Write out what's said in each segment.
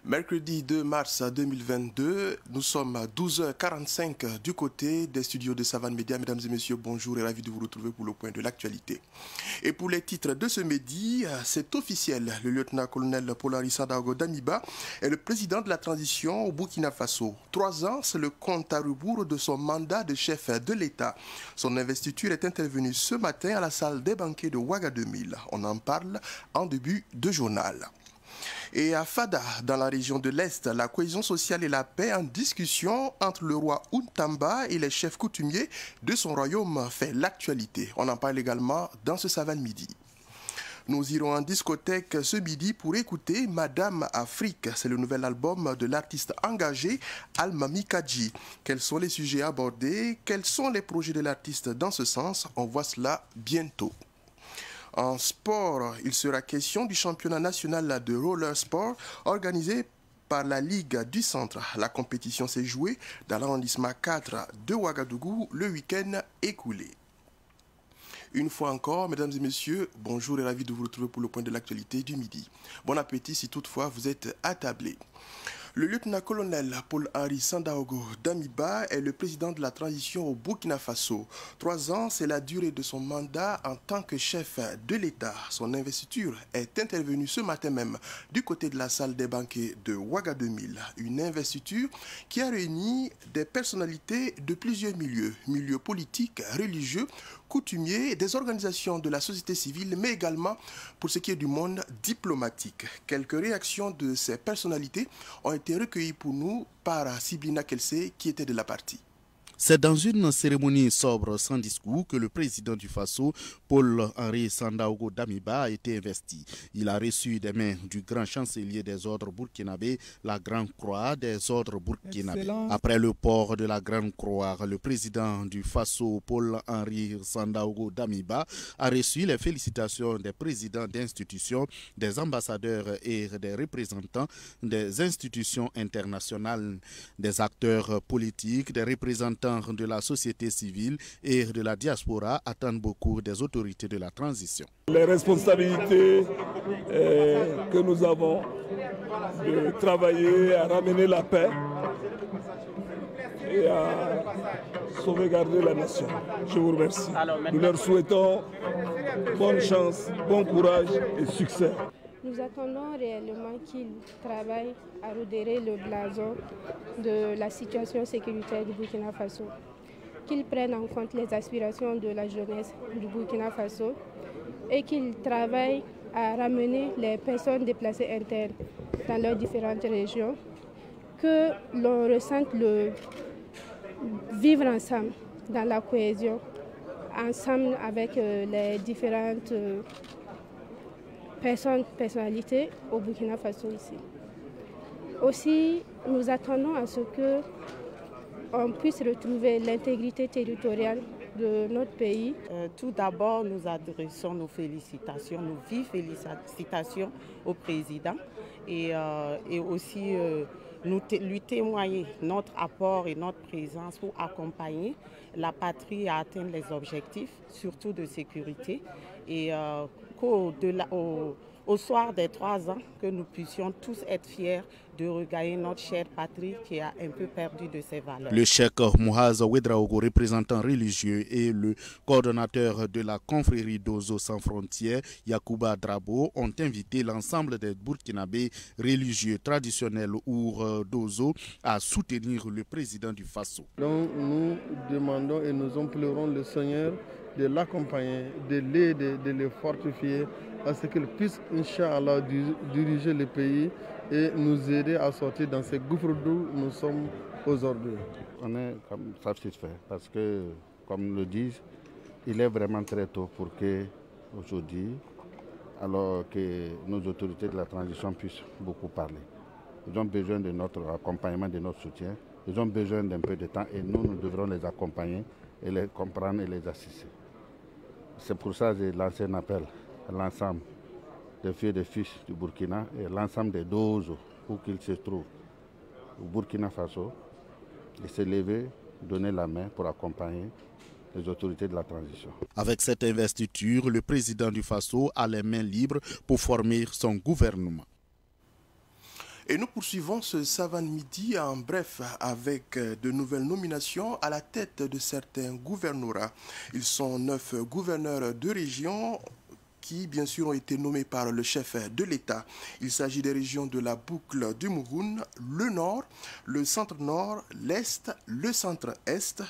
Mercredi 2 mars 2022, nous sommes à 12h45 du côté des studios de Savane Média. Mesdames et messieurs, bonjour et ravi de vous retrouver pour le point de l'actualité. Et pour les titres de ce midi, c'est officiel. Le lieutenant-colonel Paul-Henri Sandaogo Damiba est le président de la transition au Burkina Faso. 3 ans, c'est le compte à rebours de son mandat de chef de l'État. Son investiture est intervenue ce matin à la salle des banquets de Ouaga 2000. On en parle en début de journal. Et à Fada, dans la région de l'Est, la cohésion sociale et la paix en discussion entre le roi Untamba et les chefs coutumiers de son royaume fait l'actualité. On en parle également dans ce Savane Midi. Nous irons en discothèque ce midi pour écouter Madame Afrique. C'est le nouvel album de l'artiste engagé Alma Mikadji. Quels sont les sujets abordés? Quels sont les projets de l'artiste dans ce sens? On voit cela bientôt. En sport, il sera question du championnat national de roller sport organisé par la Ligue du Centre. La compétition s'est jouée dans l'arrondissement 4 de Ouagadougou le week-end écoulé. Une fois encore, mesdames et messieurs, bonjour et ravi de vous retrouver pour le point de l'actualité du midi. Bon appétit si toutefois vous êtes attablés. Le lieutenant-colonel Paul-Henri Sandaogo Damiba est le président de la transition au Burkina Faso. 3 ans, c'est la durée de son mandat en tant que chef de l'État. Son investiture est intervenue ce matin même du côté de la salle des banquets de Ouaga 2000. Une investiture qui a réuni des personnalités de plusieurs milieux politiques, religieux, coutumiers, des organisations de la société civile, mais également pour ce qui est du monde diplomatique. Quelques réactions de ces personnalités ont été recueillies pour nous par Siblina Kelsey, qui était de la partie. C'est dans une cérémonie sobre sans discours que le président du Faso, Paul-Henri Sandaogo Damiba, a été investi. Il a reçu des mains du grand chancelier des ordres burkinabés la Grande Croix des ordres burkinabés. Excellent. Après le port de la Grande Croix, le président du Faso, Paul-Henri Sandaogo Damiba, a reçu les félicitations des présidents d'institutions, des ambassadeurs et des représentants des institutions internationales, des acteurs politiques, des représentants de la société civile et de la diaspora attendent beaucoup des autorités de la transition. Les responsabilités que nous avons de travailler à ramener la paix et à sauvegarder la nation. Je vous remercie. Nous leur souhaitons bonne chance, bon courage et succès. Nous attendons réellement qu'ils travaillent à redorer le blason de la situation sécuritaire du Burkina Faso, qu'ils prennent en compte les aspirations de la jeunesse du Burkina Faso et qu'ils travaillent à ramener les personnes déplacées internes dans leurs différentes régions, que l'on ressente le vivre ensemble dans la cohésion, ensemble avec les différentes personnalités au Burkina Faso ici. Aussi, nous attendons à ce qu'on puisse retrouver l'intégrité territoriale de notre pays. Tout d'abord, nous adressons nos félicitations, nos vives félicitations au président et aussi lui témoigner notre apport et notre présence pour accompagner la patrie à atteindre les objectifs, surtout de sécurité, et au soir des 3 ans, que nous puissions tous être fiers de regagner notre chère patrie qui a un peu perdu de ses valeurs. Le cheikh Mouhaz Ouedraogo, représentant religieux, et le coordonnateur de la confrérie d'Ozo sans frontières, Yacouba Drabo, ont invité l'ensemble des Burkinabés religieux traditionnels ou d'Ozo à soutenir le président du Faso. Donc nous demandons et nous implorons le Seigneur de l'accompagner, de l'aider, de le fortifier, à ce qu'il puisse, Inch'Allah, diriger le pays et nous aider à sortir dans ces gouffres d'où nous sommes aujourd'hui. On est satisfait parce que, comme le disent, il est vraiment très tôt pour que, aujourd'hui, alors que nos autorités de la transition puissent beaucoup parler. Ils ont besoin de notre accompagnement, de notre soutien. Ils ont besoin d'un peu de temps et nous devrons les accompagner et les comprendre et les assister. C'est pour ça que j'ai lancé un appel à l'ensemble des filles et des fils du Burkina et l'ensemble des Dozo, où qu'ils se trouvent, au Burkina Faso, de se lever, donner la main pour accompagner les autorités de la transition. Avec cette investiture, le président du Faso a les mains libres pour former son gouvernement. Et nous poursuivons ce Savant Midi en bref avec de nouvelles nominations à la tête de certains gouvernorats. Ils sont 9 gouverneurs de région qui, bien sûr, ont été nommés par le chef de l'État. Il s'agit des régions de la boucle du Mouroun, le Nord, le Centre-Nord, l'Est, le Centre-Est,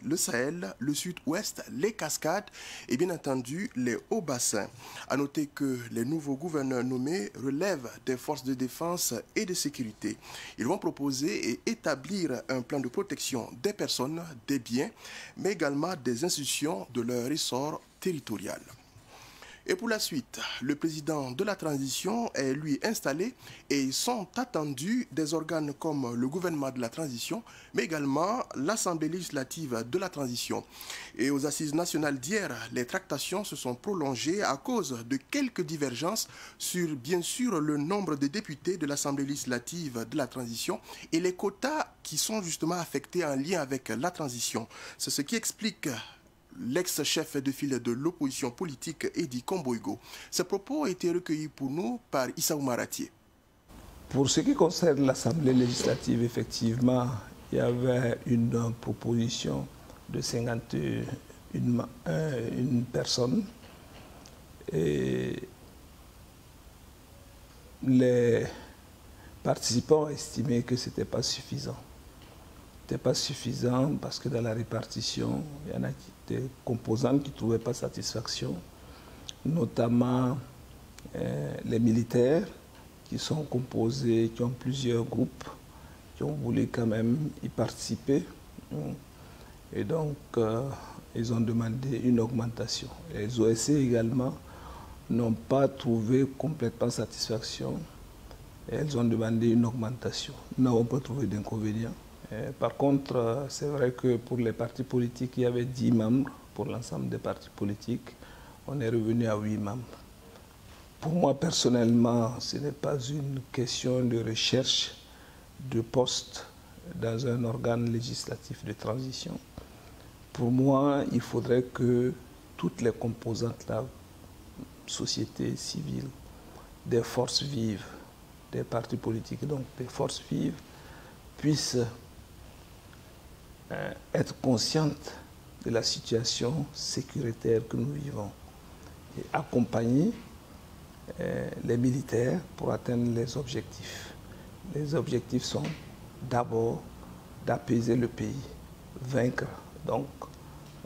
le Sahel, le Sud-Ouest, les Cascades et bien entendu les Hauts-Bassins. A noter que les nouveaux gouverneurs nommés relèvent des forces de défense et de sécurité. Ils vont proposer et établir un plan de protection des personnes, des biens, mais également des institutions de leur ressort territorial. Et pour la suite, le président de la transition est lui installé et sont attendus des organes comme le gouvernement de la transition, mais également l'Assemblée législative de la transition. Et aux assises nationales d'hier, les tractations se sont prolongées à cause de quelques divergences sur, bien sûr, le nombre de députés de l'Assemblée législative de la transition et les quotas qui sont justement affectés en lien avec la transition. C'est ce qui explique l'ex-chef de file de l'opposition politique, Edi Komboigo. Ces propos ont été recueillis pour nous par Issaou Maratier. Pour ce qui concerne l'Assemblée législative, effectivement, il y avait une proposition de 51 personnes. Et les participants ont estimé que ce n'était pas suffisant. Ce n'était pas suffisant parce que dans la répartition, il y en a des composantes qui ne trouvaient pas satisfaction, notamment les militaires qui sont composés, qui ont plusieurs groupes, qui ont voulu quand même y participer. Et donc, ils ont demandé une augmentation. Les OSC également n'ont pas trouvé complètement satisfaction. Et elles ont demandé une augmentation. Nous n'avons pas trouvé d'inconvénient. Par contre, c'est vrai que pour les partis politiques, il y avait 10 membres. Pour l'ensemble des partis politiques, on est revenu à 8 membres. Pour moi, personnellement, ce n'est pas une question de recherche de poste dans un organe législatif de transition. Pour moi, il faudrait que toutes les composantes de la société civile, des forces vives, des partis politiques, donc des forces vives, puissent être conscientes de la situation sécuritaire que nous vivons et accompagner les militaires pour atteindre les objectifs. Les objectifs sont d'abord d'apaiser le pays, vaincre donc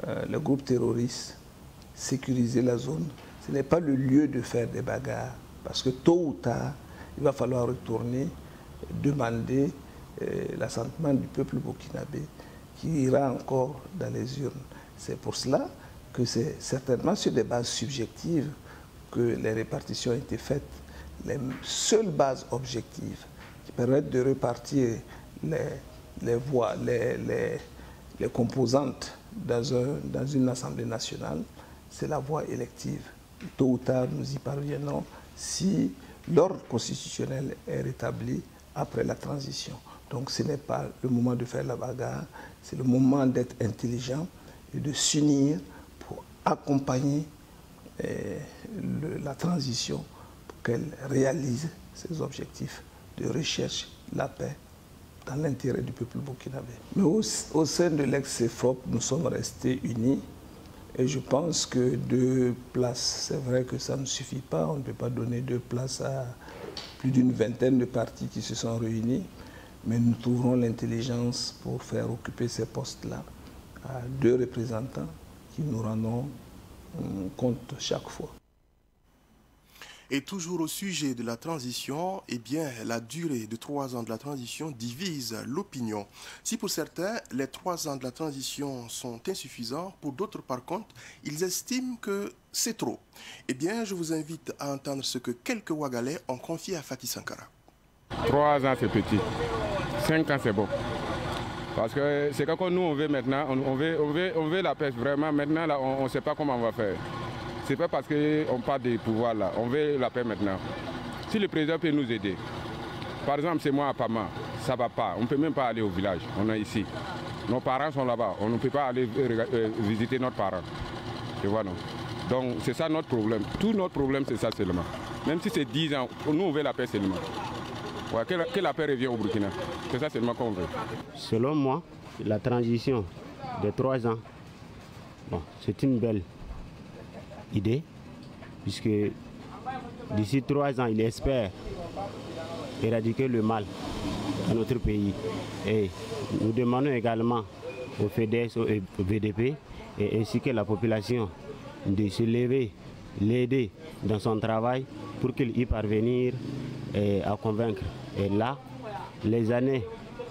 le groupe terroriste, sécuriser la zone. Ce n'est pas le lieu de faire des bagarres parce que tôt ou tard, il va falloir retourner demander l'assentiment du peuple burkinabé qui ira encore dans les urnes. C'est pour cela que c'est certainement sur des bases subjectives que les répartitions ont été faites. Les seules bases objectives qui permettent de répartir les voix, les composantes dans une Assemblée nationale, c'est la voie élective. Tôt ou tard, nous y parviendrons si l'ordre constitutionnel est rétabli après la transition. Donc ce n'est pas le moment de faire la bagarre, c'est le moment d'être intelligent et de s'unir pour accompagner la transition pour qu'elle réalise ses objectifs de recherche, la paix, dans l'intérêt du peuple burkinabé. Mais au sein de l'ex-CFOP, nous sommes restés unis et je pense que 2 places, c'est vrai que ça ne suffit pas, on ne peut pas donner 2 places à plus d'une vingtaine de partis qui se sont réunis, mais nous trouverons l'intelligence pour faire occuper ces postes-là à 2 représentants qui nous rendront compte chaque fois. Et toujours au sujet de la transition, eh bien, la durée de 3 ans de la transition divise l'opinion. Si pour certains, les 3 ans de la transition sont insuffisants, pour d'autres, par contre, ils estiment que c'est trop. Eh bien, je vous invite à entendre ce que quelques Ouagalais ont confié à Fatih Sankara. 3 ans, c'est petit. 5 ans, c'est bon. Parce que c'est quand nous, on veut maintenant, on veut la paix vraiment. Maintenant, là, on ne sait pas comment on va faire. C'est pas parce qu'on parle des pouvoirs là, on veut la paix maintenant. Si le président peut nous aider, par exemple, c'est moi à Pama, ça ne va pas, on ne peut même pas aller au village, on est ici. Nos parents sont là-bas, on ne peut pas aller visiter nos parents. Tu vois, non? Donc c'est ça notre problème. Tout notre problème, c'est ça seulement. Même si c'est 10 ans, nous on veut la paix seulement. Ouais, que la paix revienne au Burkina. C'est ça seulement qu'on veut. Selon moi, la transition de 3 ans, bon, c'est une belle idée, puisque d'ici 3 ans, il espère éradiquer le mal dans notre pays. Et nous demandons également au FEDES, au VDP, et ainsi que la population, de se lever, l'aider dans son travail pour qu'il y parvenir à convaincre. Et là, les années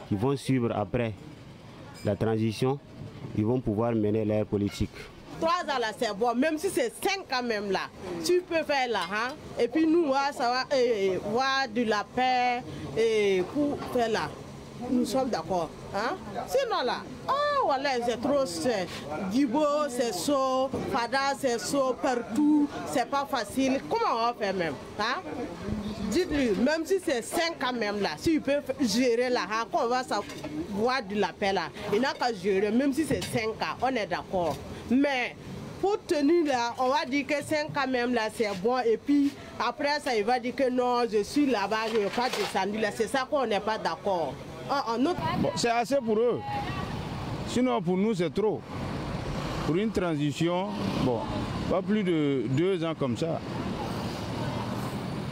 qui vont suivre après la transition, ils vont pouvoir mener leur politique. 3 ans là, c'est bon, même si c'est 5 ans même là, tu peux faire là, hein? Et puis nous, ça va voir de la paix pour faire là. Nous sommes d'accord. Hein? Sinon là, oh voilà, c'est trop c'est Gibo, c'est chaud, Fada, c'est chaud, partout, c'est pas facile. Comment on va faire même? Hein? Dites-lui, même si c'est 5 ans même là, si il peut gérer là, hein, quand on va voir de la paix là, il n'a qu'à gérer, même si c'est 5 ans, on est d'accord. Mais pour tenir là, on va dire que 5 ans même là, c'est bon. Et puis après ça, il va dire que non, je suis là-bas, je ne vais pas descendre là. C'est ça qu'on n'est pas d'accord. Bon, c'est assez pour eux. Sinon, pour nous, c'est trop. Pour une transition, bon, pas plus de 2 ans comme ça.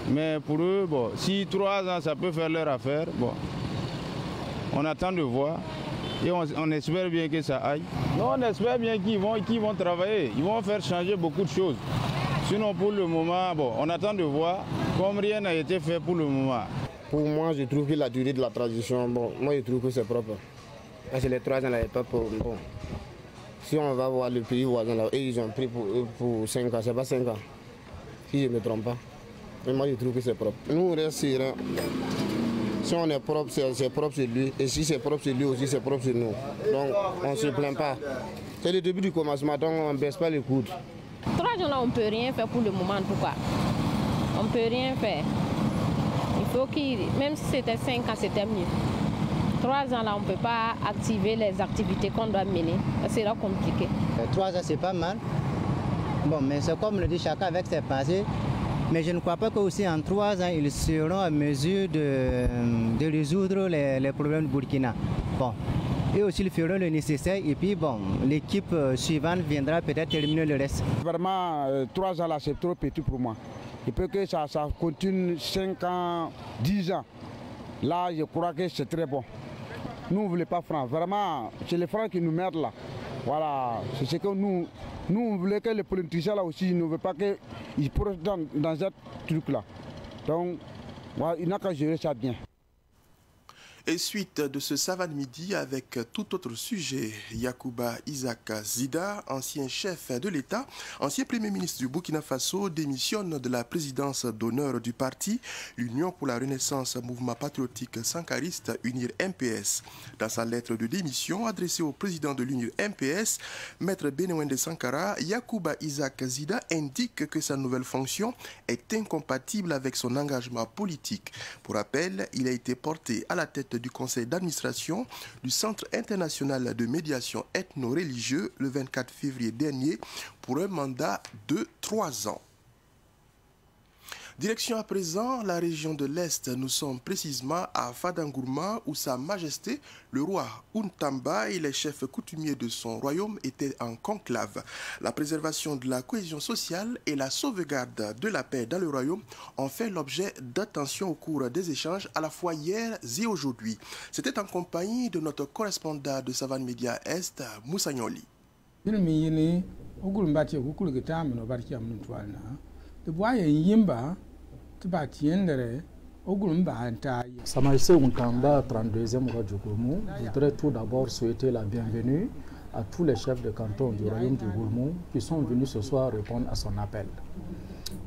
Mais pour eux, bon, si 3 ans, ça peut faire leur affaire, bon, on attend de voir. Et on espère bien que ça aille. Non, on espère bien qu'ils vont travailler. Ils vont faire changer beaucoup de choses. Sinon, pour le moment, bon, on attend de voir. Comme rien n'a été fait pour le moment. Pour moi, je trouve que la durée de la transition, bon, moi je trouve que c'est propre. Parce que les 3 ans là, pas pour. Bon. Si on va voir le pays voisin là, et ils ont pris pour 5 ans, c'est pas 5 ans. Si je ne me trompe pas. Mais moi je trouve que c'est propre. Nous on reste serein. Si on est propre, c'est propre sur lui. Et si c'est propre sur lui aussi, c'est propre sur nous. Donc on ne se plaint pas. C'est le début du commencement, donc on ne baisse pas les coudes. 3 ans là, on ne peut rien faire pour le moment. Pourquoi? On ne peut rien faire. Il faut même si c'était 5 ans, c'était mieux. 3 ans là, on ne peut pas activer les activités qu'on doit mener. C'est là compliqué. 3 ans, c'est pas mal. Bon, mais c'est comme le dit chacun avec ses passés. Mais je ne crois pas qu'aussi en 3 ans, ils seront en mesure de résoudre les problèmes du Burkina. Bon. Et aussi, ils feront le nécessaire. Et puis, bon, l'équipe suivante viendra peut-être terminer le reste. Vraiment, 3 ans là, c'est trop petit pour moi. Il peut que ça continue 5 ans, 10 ans. Là, je crois que c'est très bon. Nous, on ne voulait pas franc. Vraiment, c'est les francs qui nous merdent là. Voilà, c'est ce que nous on voulait que les politiciens là aussi ne veulent pas qu'ils pourraient dans ce truc là. Donc, voilà, il n'a qu'à gérer ça bien. Et suite de ce Savane Midi avec tout autre sujet, Yacouba Isaac Zida, ancien chef de l'État, ancien premier ministre du Burkina Faso, démissionne de la présidence d'honneur du parti L'Union pour la Renaissance Mouvement Patriotique Sankariste Unir MPS. Dans sa lettre de démission adressée au président de l'Unir MPS, Maître Benewende Sankara, Yacouba Isaac Zida indique que sa nouvelle fonction est incompatible avec son engagement politique. Pour rappel, il a été porté à la tête du conseil d'administration du Centre international de médiation ethno-religieux le 24 février dernier pour un mandat de 3 ans. Direction à présent la région de l'Est. Nous sommes précisément à Fadangourma où Sa Majesté, le roi Untamba et les chefs coutumiers de son royaume étaient en conclave. La préservation de la cohésion sociale et la sauvegarde de la paix dans le royaume ont fait l'objet d'attention au cours des échanges à la fois hier et aujourd'hui. C'était en compagnie de notre correspondant de Savane Média Est, Moussa Nyoli. Sa Majesté Untamba, 32e roi du Gourmou, voudrait tout d'abord souhaiter la bienvenue à tous les chefs de canton du royaume du Gourmou qui sont venus ce soir répondre à son appel.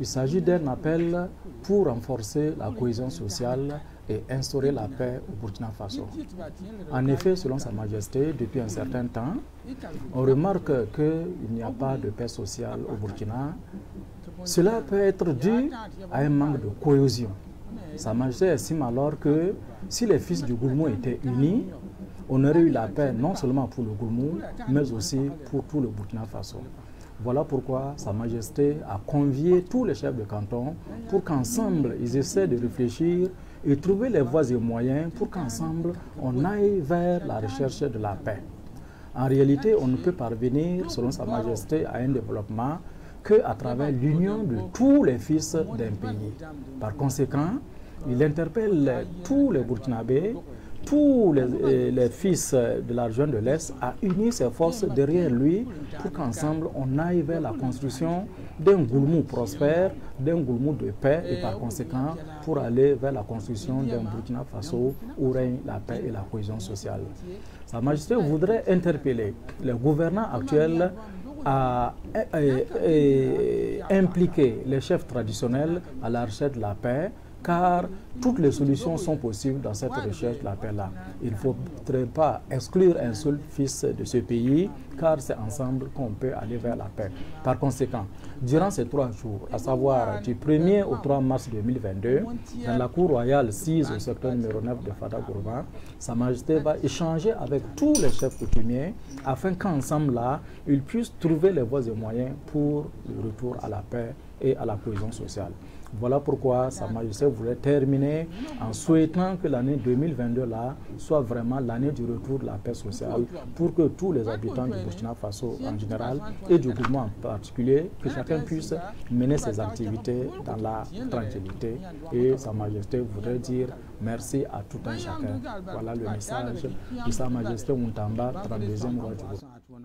Il s'agit d'un appel pour renforcer la cohésion sociale et instaurer la paix au Burkina Faso. En effet, selon Sa Majesté, depuis un certain temps, on remarque qu'il n'y a pas de paix sociale au Burkina. Cela peut être dû à un manque de cohésion. Sa Majesté estime alors que si les fils du Gourmou étaient unis, on aurait eu la paix non seulement pour le Gourmou, mais aussi pour tout le Burkina Faso. Voilà pourquoi Sa Majesté a convié tous les chefs de canton pour qu'ensemble ils essaient de réfléchir et trouver les voies et moyens pour qu'ensemble on aille vers la recherche de la paix. En réalité, on ne peut parvenir, selon Sa Majesté, à un développement qu'à travers l'union de tous les fils d'un pays. Par conséquent, il interpelle tous les Burkinabés, tous les fils de la région de l'Est à unir ses forces derrière lui pour qu'ensemble on aille vers la construction d'un Goulmou prospère, d'un Goulmou de paix et par conséquent pour aller vers la construction d'un Burkina Faso où règne la paix et la cohésion sociale. Sa Majesté voudrait interpeller les gouvernants actuels à impliquer les chefs traditionnels à la recherche de la paix, car toutes les solutions sont possibles dans cette recherche de la paix-là. Il ne faudrait pas exclure un seul fils de ce pays, car c'est ensemble qu'on peut aller vers la paix. Par conséquent, durant ces 3 jours, à savoir du 1er au 3 mars 2022, dans la cour royale 6 au secteur numéro 9 de Fada-Gourban, Sa Majesté va échanger avec tous les chefs coutumiers afin qu'ensemble là, ils puissent trouver les voies et moyens pour le retour à la paix et à la cohésion sociale. Voilà pourquoi Sa Majesté voulait terminer en souhaitant que l'année 2022 là soit vraiment l'année du retour de la paix sociale pour que tous les habitants du Burkina Faso en général et du Goulmou en particulier, que chacun puisse mener ses activités dans la tranquillité. Et Sa Majesté voudrait dire merci à tout un chacun. Voilà le message de Sa Majesté Muntamba, 32e roi du Goulmou.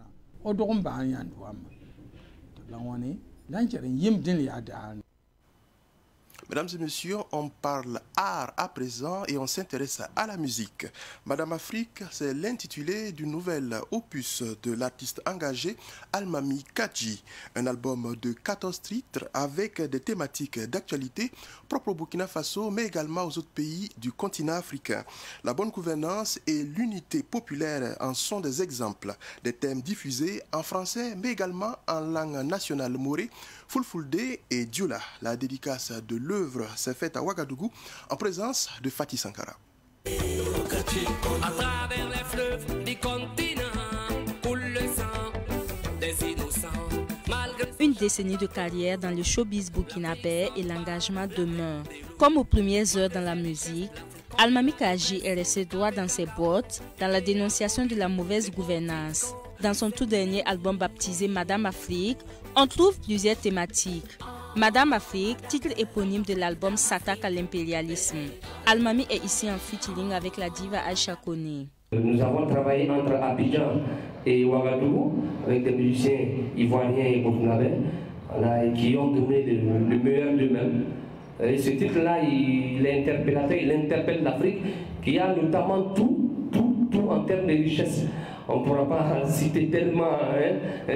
Mesdames et messieurs, on parle art à présent et on s'intéresse à la musique. Madame Afrique, c'est l'intitulé du nouvel opus de l'artiste engagé Almami Kadji. Un album de 14 titres avec des thématiques d'actualité propres au Burkina Faso, mais également aux autres pays du continent africain. La bonne gouvernance et l'unité populaire en sont des exemples. Des thèmes diffusés en français, mais également en langue nationale morée, Fulfulde et Dioula. La dédicace de l'œuvre s'est faite à Ouagadougou en présence de Fatih Sankara. À travers les fleuves du continent, coule le sang des innocents. Une décennie de carrière dans le showbiz burkinabé et l'engagement demeurent. Comme aux premières heures dans la musique, Almami Kadji est resté droit dans ses bottes dans la dénonciation de la mauvaise gouvernance. Dans son tout dernier album baptisé Madame Afrique, on trouve plusieurs thématiques. Madame Afrique, titre éponyme de l'album S'attaque à l'impérialisme. Almami est ici en featuring avec la diva Aïcha Koné. Nous avons travaillé entre Abidjan et Ouagadougou avec des musiciens ivoiriens et burkinabés qui ont donné le meilleur d'eux-mêmes. Et ce titre-là, il est interpellateur, il interpelle l'Afrique qui a notamment tout en termes de richesse. On ne pourra pas citer tellement,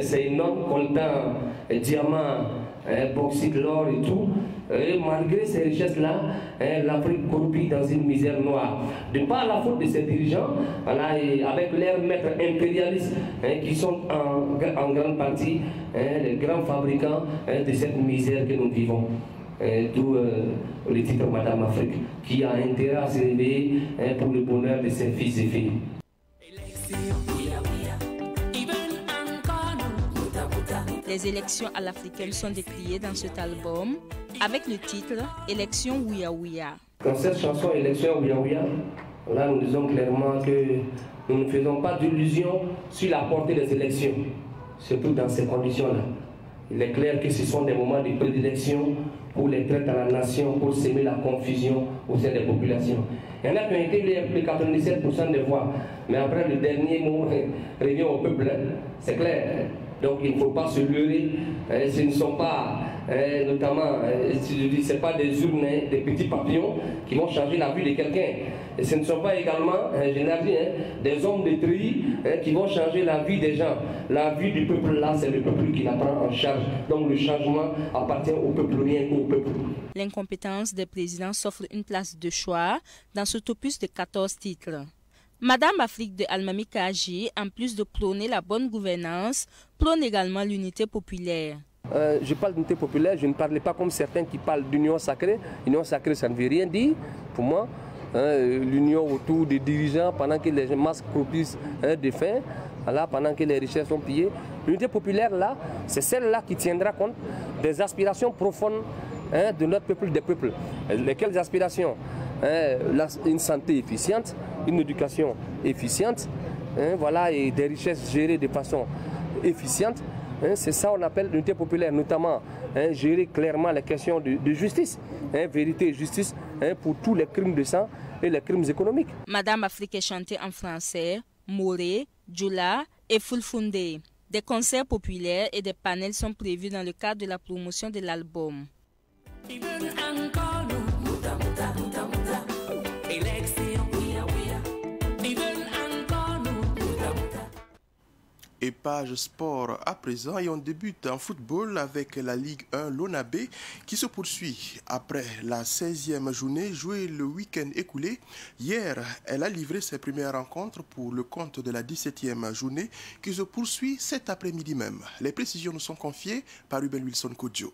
c'est énorme, coltan, diamant, bauxite, l'or et tout. Et malgré ces richesses-là, l'Afrique corrompue dans une misère noire. De par la faute de ces dirigeants, et avec leurs maîtres impérialistes qui sont en grande partie les grands fabricants de cette misère que nous vivons. D'où le titre Madame Afrique, qui a intérêt à se réveiller pour le bonheur de ses fils et filles. Les élections à l'africaine sont décriées dans cet album avec le titre Élections Ouya Ouya. Dans cette chanson Élections Ouya Ouya, là nous disons clairement que nous ne faisons pas d'illusions sur la portée des élections, surtout dans ces conditions-là. Il est clair que ce sont des moments de prédilection pour les traites à la nation, pour semer la confusion au sein des populations. Il y en a qui ont été les 97% des voix, mais après le dernier mot revient au peuple, c'est clair. Donc il ne faut pas se leurrer, ce ne sont pas, notamment, ce pas des urnes, des petits papillons qui vont changer la vie de quelqu'un. Et ce ne sont pas également, des hommes de tri qui vont changer la vie des gens. La vie du peuple là, c'est le peuple qui la prend en charge. Donc le changement appartient au peuple, rien qu'au peuple. L'incompétence des présidents s'offre une place de choix dans cet opus de 14 titres. Madame Afrique de Almami Kadji, en plus de prôner la bonne gouvernance, prône également l'unité populaire. Je parle d'unité populaire, je ne parlais pas comme certains qui parlent d'union sacrée. L'union sacrée, ça ne veut rien dire pour moi. L'union autour des dirigeants pendant que les masses croupissent de faim, pendant que les richesses sont pillées. L'unité populaire, là, c'est celle-là qui tiendra compte des aspirations profondes de notre peuple, des peuples. Lesquelles aspirations? une santé efficiente, une éducation efficiente, voilà, et des richesses gérées de façon efficiente. C'est ça qu'on appelle l'unité populaire, notamment gérer clairement les questions de justice, vérité et justice pour tous les crimes de sang et les crimes économiques. Madame Afrique est chantée en français, Moré, Djoula et Fulfunde. Des concerts populaires et des panels sont prévus dans le cadre de la promotion de l'album. Et page sport à présent, et on débute en football avec la Ligue 1 Lonabe qui se poursuit après la 16e journée jouée le week-end écoulé. Hier, elle a livré ses premières rencontres pour le compte de la 17e journée qui se poursuit cet après-midi même. Les précisions nous sont confiées par Ruben Wilson Kodjo.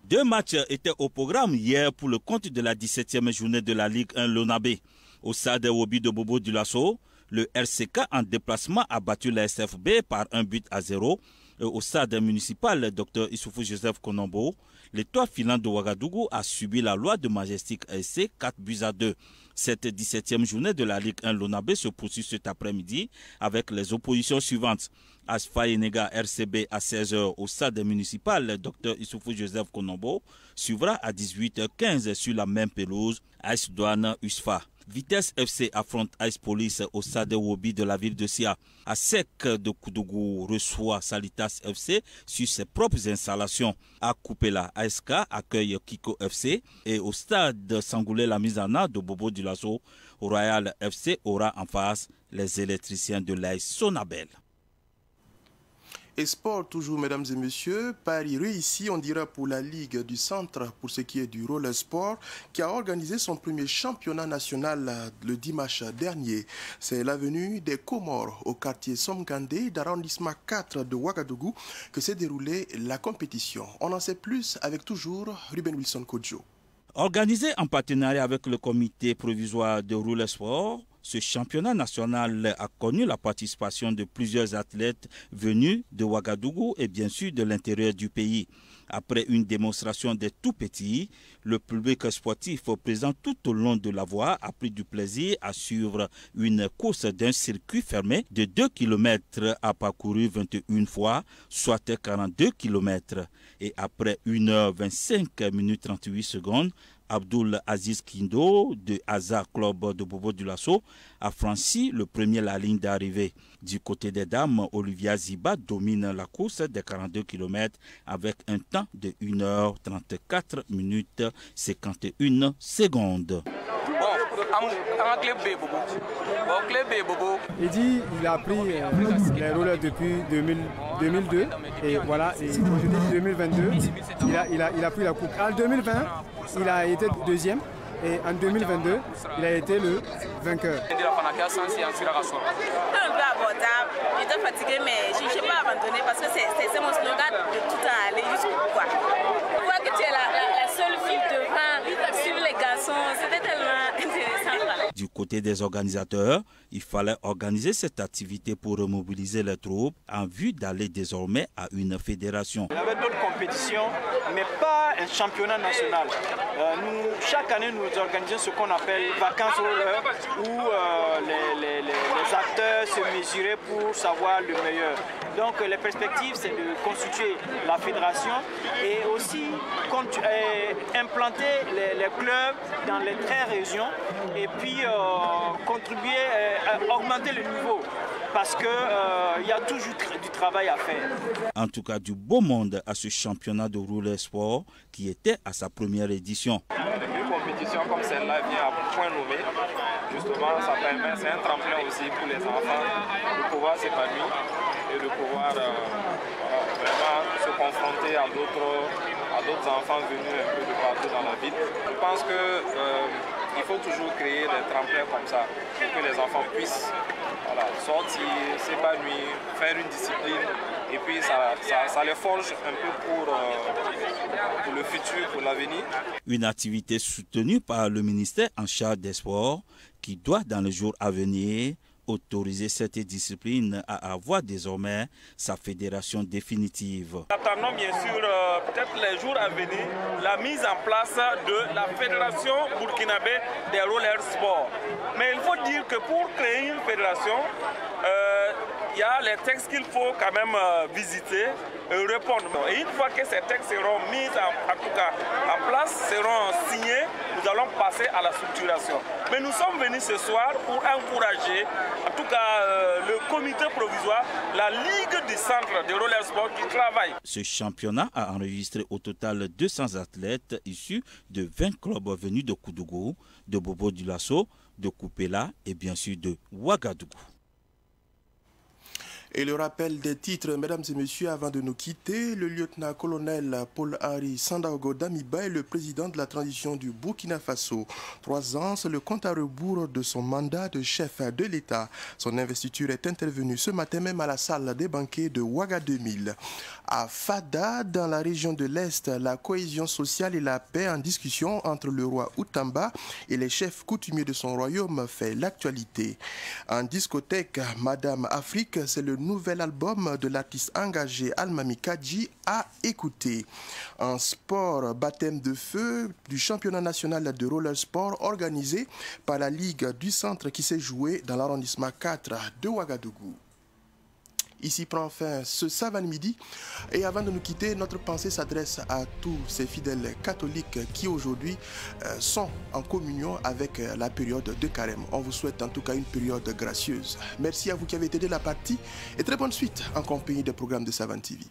2 matchs étaient au programme hier pour le compte de la 17e journée de la Ligue 1 Lonabe. Au stade Wobi de Bobo Dioulasso, le RCK en déplacement a battu la SFB par 1-0. Au stade municipal Dr Issoufou Joseph Konombo, l'étoile filante de Ouagadougou a subi la loi de Majestic SC 4-2. Cette 17e journée de la Ligue 1 Lonabe se poursuit cet après-midi avec les oppositions suivantes. Asfa Enega RCB à 16h au stade municipal Dr Issoufou Joseph Konombo suivra à 18h15 sur la même pelouse AS Douane USFA. Vitesse FC affronte Ice Police au stade Wobi de la ville de Sia. ASEC de Koudougou reçoit Salitas FC sur ses propres installations. À Koupela, ASK accueille Kiko FC et au stade Sangoulé la Misana de Bobo Dioulasso, Royal FC aura en face les électriciens de l'AS Sonabel. Et sport toujours, mesdames et messieurs, Paris réussi, on dira, pour la Ligue du Centre, pour ce qui est du roller sport, qui a organisé son premier championnat national le dimanche dernier. C'est l'avenue des Comores, au quartier Somgandé, d'arrondissement 4 de Ouagadougou, que s'est déroulée la compétition. On en sait plus avec toujours Ruben Wilson Kodjo. Organisé en partenariat avec le comité provisoire de roller sport, ce championnat national a connu la participation de plusieurs athlètes venus de Ouagadougou et bien sûr de l'intérieur du pays. Après une démonstration des tout petits, le public sportif présent tout au long de la voie a pris du plaisir à suivre une course d'un circuit fermé de 2 km à parcourir 21 fois, soit 42 km. Et après 1h25 minutes 38 secondes, Abdoul Aziz Kindo de Aza Club de Bobo Dioulasso a franchi le premier la ligne d'arrivée. Du côté des dames, Olivia Ziba domine la course des 42 km avec un temps de 1h34 minutes 51 secondes. Il dit qu'il a pris les rollers depuis 2002 et voilà, et aujourd'hui 2022, il a pris la coupe. En 2020, il a été deuxième et en 2022, il a été le vainqueur. Un peu abordable, j'étais fatiguée mais je n'ai pas abandonné parce que c'est mon slogan de tout temps aller jusqu'au bout. Je vois que tu es la seule fille devant, suivre les garçons, c'était tellement intéressant. Du côté des organisateurs, il fallait organiser cette activité pour remobiliser les troupes en vue d'aller désormais à une fédération. Il y avait d'autres compétitions, mais pas un championnat national. Chaque année, nous organisons ce qu'on appelle vacances roller, où les acteurs se mesuraient pour savoir le meilleur. Donc les perspectives, c'est de constituer la fédération et aussi implanter les clubs dans les 13 régions et puis contribuer à augmenter le niveau parce qu'il y a toujours du travail à faire. En tout cas, du beau monde à ce championnat de roller sport qui était à sa première édition. Une compétition comme celle-là vient à point nommé. Justement, ça permet, c'est un tremplin aussi pour les enfants de pouvoir s'épanouir et de pouvoir vraiment se confronter à d'autres enfants venus un peu de partout dans la ville. Je pense qu'il faut toujours créer des tremplins comme ça pour que les enfants puissent sortir, s'épanouir, faire une discipline et puis ça les forge un peu pour le futur, pour l'avenir. Une activité soutenue par le ministère en charge des sports qui doit dans les jours à venir autoriser cette discipline à avoir désormais sa fédération définitive. Nous attendons bien sûr, peut-être les jours à venir, la mise en place de la fédération burkinabé des roller sports. Mais il faut dire que pour créer une fédération, il y a les textes qu'il faut quand même visiter et répondre. Et une fois que ces textes seront mis en place, seront signés, nous allons passer à la structuration. Mais nous sommes venus ce soir pour encourager, en tout cas le comité provisoire, la Ligue du centre de roller sport qui travaille. Ce championnat a enregistré au total 200 athlètes issus de 20 clubs venus de Koudougou, de Bobo-Dioulasso, de Koupela et bien sûr de Ouagadougou. Et le rappel des titres, mesdames et messieurs, avant de nous quitter, le lieutenant-colonel Paul-Henri Sandaogo Damiba est le président de la transition du Burkina Faso. 3 ans, c'est le compte à rebours de son mandat de chef de l'État. Son investiture est intervenue ce matin même à la salle des banquets de Ouaga 2000. À Fada, dans la région de l'Est, la cohésion sociale et la paix en discussion entre le roi Outamba et les chefs coutumiers de son royaume fait l'actualité. En discothèque, Madame Afrique, c'est le nouvel album de l'artiste engagé Almami Kadji à écouter. En sport, baptême de feu du championnat national de roller sport organisé par la Ligue du Centre qui s'est joué dans l'arrondissement 4 de Ouagadougou. Ici prend fin ce Savan Midi. Et avant de nous quitter, notre pensée s'adresse à tous ces fidèles catholiques qui aujourd'hui sont en communion avec la période de carême. On vous souhaite en tout cas une période gracieuse. Merci à vous qui avez aidé la partie et très bonne suite en compagnie des programmes de Savan TV.